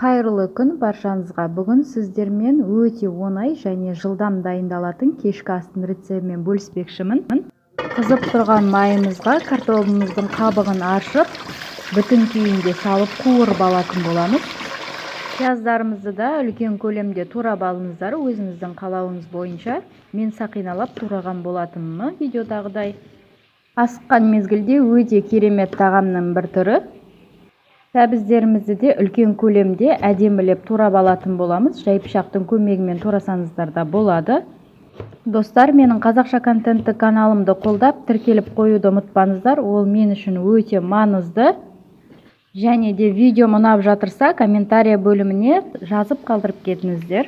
Қайырлы күн баршаңызға. Бүгін сіздермен өте оңай және жылдам дайындалатын кешкі астың рецептімен бөліспекшімін. Қызып тұрған майымызға картопымыздың қабығын ашып, бүтін күйінде салып қуырып алатын боламыз. Пияздарымызды да үлкен көлемде турап алыңыздар, өзіңіздің қалауыңыз бойынша. Мен сақиналап тураған болатынмын видеодағыдай. Асыққан мезгілде өте керемет тағамның бір түрі. Сәбіздерімізді де үлкен көлемде әдемілеп турап алатын боламыз. Жай пышақтың көмегімен турасаңыздар да болады. Достар, менің қазақша контентті каналымды қолдап, тіркеліп қоюды ұмытпаңыздар. Ол мен үшін өте маңызды. Және де видео ұнап жатырса, комментария бөліміне жазып қалдырып кетіңіздер.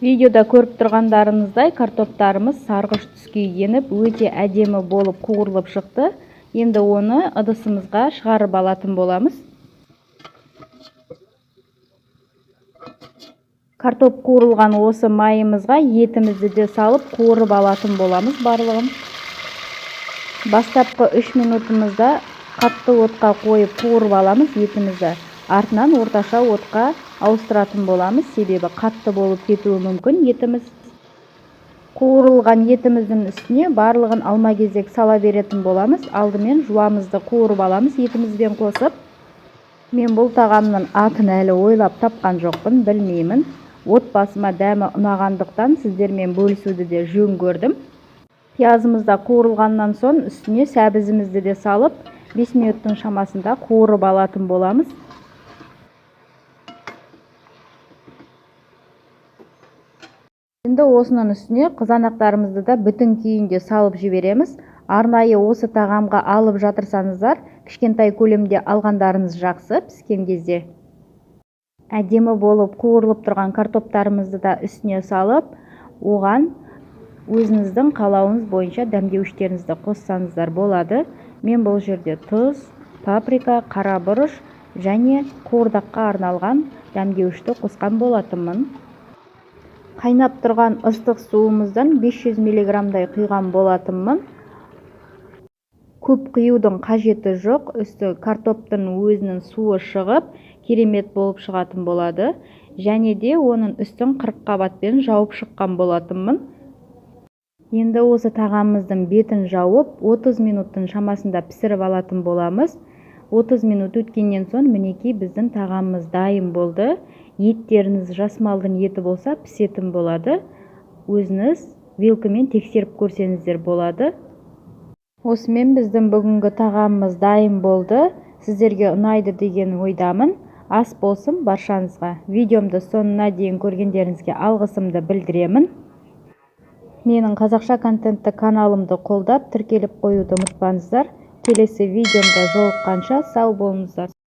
Видеода көріп тұрғандарыңыздай картоптарымыз сарғыш түске еніп, өте әдемі болып қуырылып шықты. Енді оны ыдысымызға шығарып алатын боламыз. Картоп қуырылған осы майымызға етімізді де салып қуырып алатын боламыз барлығын. Бастапқы 3 минутымызда қатты отқа қойып қуырып аламыз етімізді. Артынан орташа отқа ауыстыратын боламыз, себебі қатты болып кетуі мүмкін етіміз. Қуырылған етіміздің үстіне барлығын алма-кезек сала беретін боламыз. Алдымен жуамызды қуырып аламыз етімізбен қосып. Мен бұл тағамның атын әлі ойлап тапқан жоқпын, білмеймін. Отбасыма дәмі ұнағандықтан сіздермен бөлісуді де жөн көрдім. Пиязымызда қуырылғаннан соң үстіне сәбізімізді де салып, 5 минуттың шамасында қуырып алатын боламыз. Енді осының үстіне қызанақтарымызды да бүтін күйінде салып жібереміз. Арнайы осы тағамға алып жатырсаңыздар, кішкентай көлемде алғандарыңыз жақсы піскен кезде. Әдемі болып қуырылып тұрған картоптарымызды да үстіне салып, оған өзіңіздің қалауыңыз бойынша дәмдеуіштеріңізді қоссаңыздар болады. Мен бұл жерде тұз, паприка, қара бұрыш және қуырдаққа арналған дәмдеуішті қосқан болатынмын. Қайнап тұрған ыстық суымыздан 500 мг-дай құйған болатынмын. Көп құюдың қажеті жоқ. Үсті картоптың өзінің суы шығып, керемет болып шығатын болады. Және де оның үстін 40 қабатпен жауып шыққан болатынмын. Енді осы тағамымыздың бетін жауып, 30 минуттың шамасында пісіріп алатын боламыз. 30 минут өткеннен соң мінекей біздің тағамымыз дайын болды. Еттеріңіз жас малдың еті болса пісетін болады. Өзіңіз вилкамен тексеріп көрсеңіздер болады. Осымен біздің бүгінгі тағамымыз дайын болды. Сіздерге ұнайды деген ойдамын. Ас болсын баршаңызға. Видеомды соңына дейін көргендеріңізге алғысымды білдіремін. Менің қазақша контентті каналымды қолдап, тіркеліп қоюды ұмытпаңыздар. Келесі видеомда жолыққанша сау болыңыздар.